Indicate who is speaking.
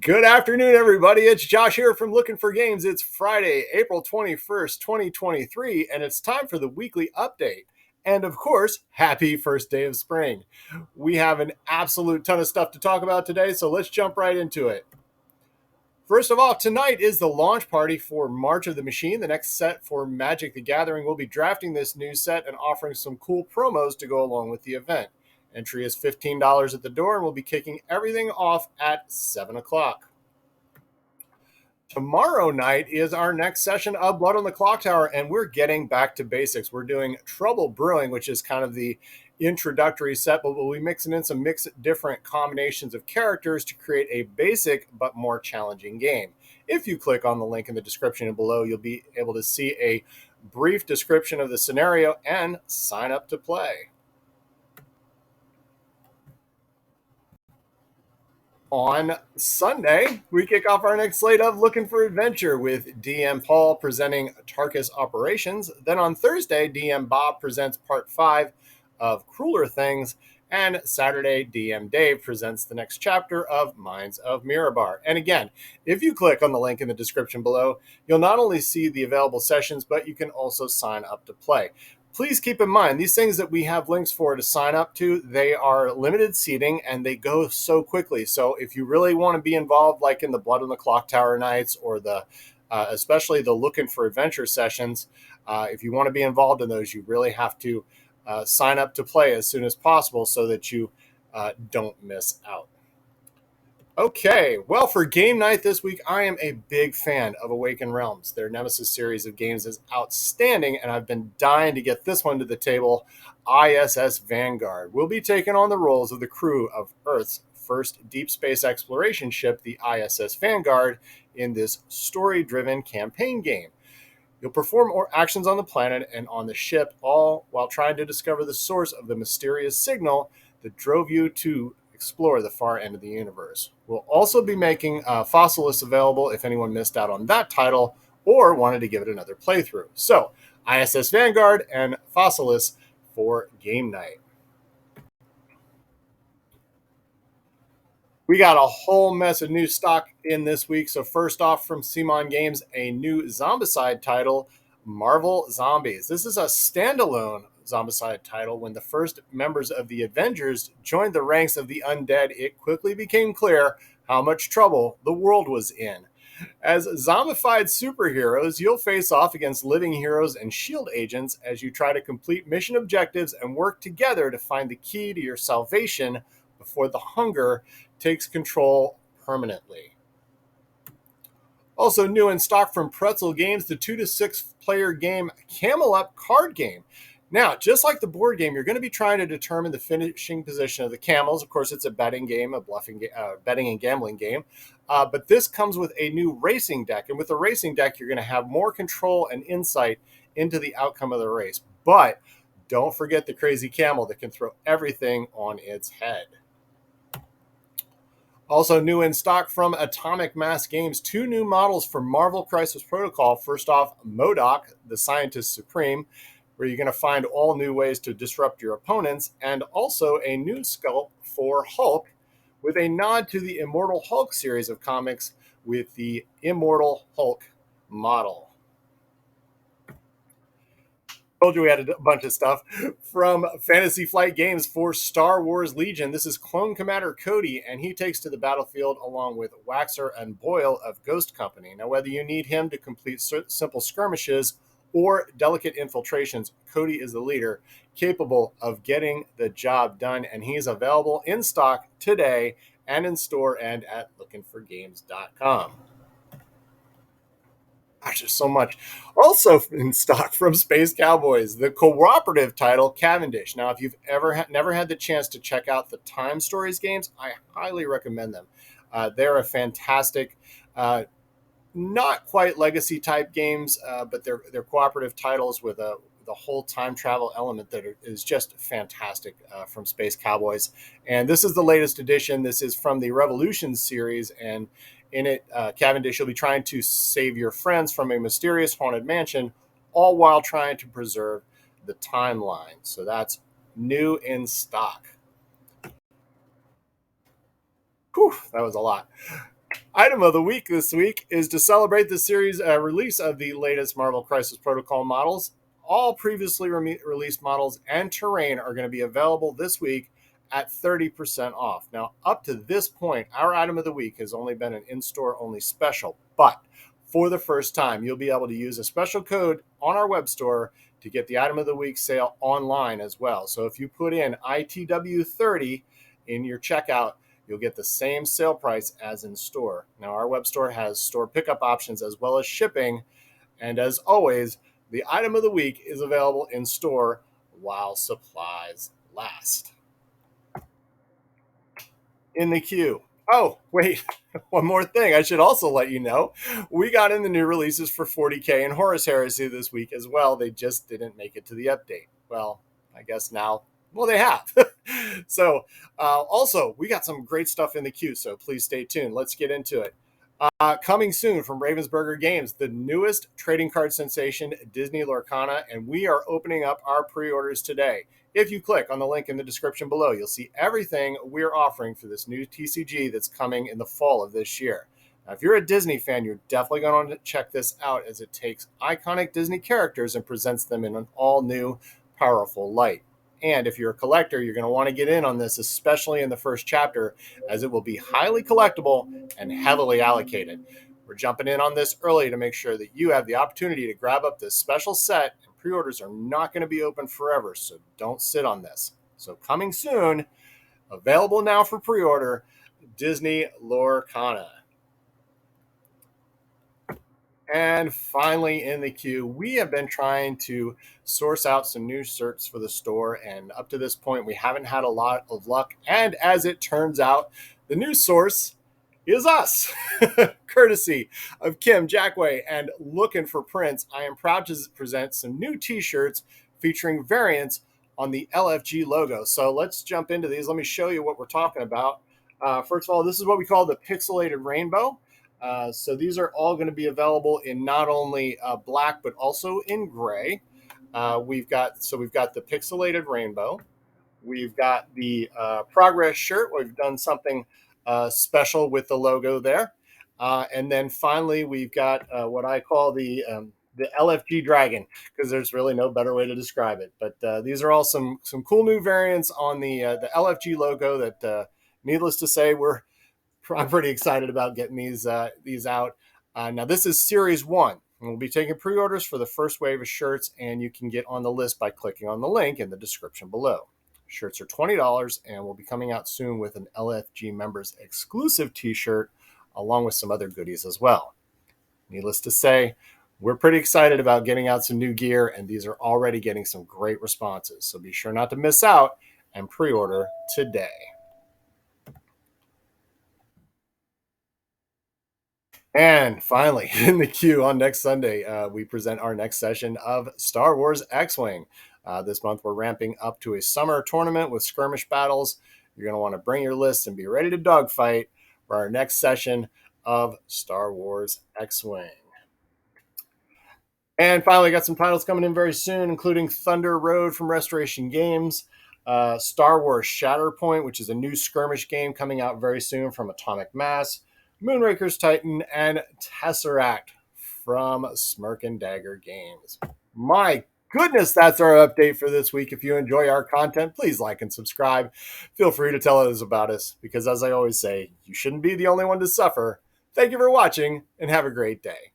Speaker 1: Good afternoon, everybody. It's Josh here from Lookin for Games. It's Friday, April 21st, 2023, and it's time for the weekly update. And of course, happy first day of spring. We have an absolute ton of stuff to talk about today, so let's jump right into it. First of all, tonight is the launch party for March of the Machine, the next set for Magic the Gathering. We'll be drafting this new set and offering some cool promos to go along with the event. Entry is $15 at the door, and we'll be kicking everything off at 7 o'clock. Tomorrow night is our next session of Blood on the Clocktower, and we're getting back to basics. We're doing Trouble Brewing, which is kind of the introductory set, but we'll be mixing in some different combinations of characters to create a basic but more challenging game. If you click on the link in the description and below, you'll be able to see a brief description of the scenario and sign up to play. On Sunday, we kick off our next slate of Looking for Adventure with DM Paul presenting Tarkus Operations. Then on Thursday, DM Bob presents Part 5 of Crueler Things. And Saturday, DM Dave presents the next chapter of Minds of Mirabar. And again, if you click on the link in the description below, you'll not only see the available sessions, but you can also sign up to play. Please keep in mind, these things that we have links for to sign up to, they are limited seating and they go so quickly. So if you really want to be involved, like in the Blood on the Clocktower nights or the especially the Looking for Adventure sessions, if you want to be involved in those, you really have to sign up to play as soon as possible so that you don't miss out. Okay, well, for game night this week, I am a big fan of Awakened Realms. Their Nemesis series of games is outstanding, and I've been dying to get this one to the table. ISS Vanguard. We'll be taking on the roles of the crew of Earth's first deep space exploration ship, the ISS Vanguard, in this story-driven campaign game. You'll perform actions on the planet and on the ship, all while trying to discover the source of the mysterious signal that drove you to explore the far end of the universe. We'll also be making Fossilists available if anyone missed out on that title or wanted to give it another playthrough. So, ISS Vanguard and Fossilists for game night. We got a whole mess of new stock in this week. So first off from Simon Games, a new Zombicide title, Marvel Zombies. This is a standalone Zombicide title. When the first members of the Avengers joined the ranks of the undead, it quickly became clear how much trouble the world was in. As zombified superheroes, you'll face off against living heroes and S.H.I.E.L.D. agents as you try to complete mission objectives and work together to find the key to your salvation before the hunger takes control permanently. Also new in stock from Pretzel Games, the 2 to 6 player game Camel Up card game. Now, just like the board game, you're going to be trying to determine the finishing position of the camels. Of course, it's a betting game, a betting and gambling game. But this comes with a new racing deck. And with the racing deck, you're going to have more control and insight into the outcome of the race. But don't forget the crazy camel that can throw everything on its head. Also new in stock from Atomic Mass Games, 2 new models for Marvel Crisis Protocol. First off, MODOK, the Scientist Supreme, where you're going to find all new ways to disrupt your opponents, and also a new sculpt for Hulk with a nod to the Immortal Hulk series of comics with the Immortal Hulk model. Told you we had a bunch of stuff from Fantasy Flight Games for Star Wars Legion. This is Clone Commander Cody, and he takes to the battlefield along with Waxer and Boyle of Ghost Company. Now, whether you need him to complete simple skirmishes or delicate infiltrations, Cody is the leader capable of getting the job done, and he's available in stock today and in store and at lookinforgames.com. Gosh, there's so much. Also in stock from Space Cowboys, the cooperative title Cavendish. Now, if you've never had the chance to check out the Time Stories games, I highly recommend them. They're a fantastic, not quite legacy type games, but they're cooperative titles with the whole time travel element that is just fantastic from Space Cowboys. And this is the latest edition. This is from the Revolution series, and in it, Cavendish will be trying to save your friends from a mysterious haunted mansion, all while trying to preserve the timeline. So that's new in stock. Whew, that was a lot. Item of the week this week is to celebrate the series release of the latest Marvel Crisis Protocol models. All previously released models and terrain are going to be available this week at 30% off. Now, up to this point, our item of the week has only been an in-store only special, but for the first time, you'll be able to use a special code on our web store to get the item of the week sale online as well. So if you put in ITW30 in your checkout, you'll get the same sale price as in store. Now, our web store has store pickup options as well as shipping. And as always, the item of the week is available in store while supplies last. In the queue. Oh, wait, one more thing. I should also let you know we got in the new releases for 40K and Horus Heresy this week as well. They just didn't make it to the update. Well, I guess now, well, they have. So, also, we got some great stuff in the queue, so please stay tuned. Let's get into it. Coming soon from Ravensburger Games, the newest trading card sensation, Disney Lorcana, and we are opening up our pre-orders today. If you click on the link in the description below, you'll see everything we're offering for this new TCG that's coming in the fall of this year. Now, if you're a Disney fan, you're definitely going to want to check this out as it takes iconic Disney characters and presents them in an all-new, powerful light. And if you're a collector, you're going to want to get in on this, especially in the first chapter, as it will be highly collectible and heavily allocated. We're jumping in on this early to make sure that you have the opportunity to grab up this special set, and pre-orders are not going to be open forever, so don't sit on this. So coming soon, available now for pre-order, Disney Lorcana. And finally, in the queue, we have been trying to source out some new shirts for the store. And up to this point, we haven't had a lot of luck. And as it turns out, the new source is us. Courtesy of Kim Jackway and Lookin for Prince, I am proud to present some new T-shirts featuring variants on the LFG logo. So let's jump into these. Let me show you what we're talking about. First of all, this is what we call the pixelated rainbow. So these are all going to be available in not only black but also in gray. We've got the pixelated rainbow. We've got the progress shirt. We've done something special with the logo there, and then finally we've got what I call the LFG dragon, because there's really no better way to describe it. But these are all some cool new variants on the LFG logo that, needless to say, I'm pretty excited about getting these out. Now, this is Series 1. And we'll be taking pre-orders for the first wave of shirts, and you can get on the list by clicking on the link in the description below. Shirts are $20, and will be coming out soon with an LFG members exclusive T-shirt, along with some other goodies as well. Needless to say, we're pretty excited about getting out some new gear, and these are already getting some great responses. So be sure not to miss out and pre-order today. And finally, in the queue on next Sunday, we present our next session of Star Wars X-Wing. This month, we're ramping up to a summer tournament with skirmish battles. You're going to want to bring your list and be ready to dogfight for our next session of Star Wars X-Wing. And finally, got some titles coming in very soon, including Thunder Road from Restoration Games, Star Wars Shatterpoint, which is a new skirmish game coming out very soon from Atomic Mass, Moonraker's Titan, and Tesseract from Smirk and Dagger Games. My goodness, that's our update for this week. If you enjoy our content, please like and subscribe. Feel free to tell others about us, because as I always say, you shouldn't be the only one to suffer. Thank you for watching, and have a great day.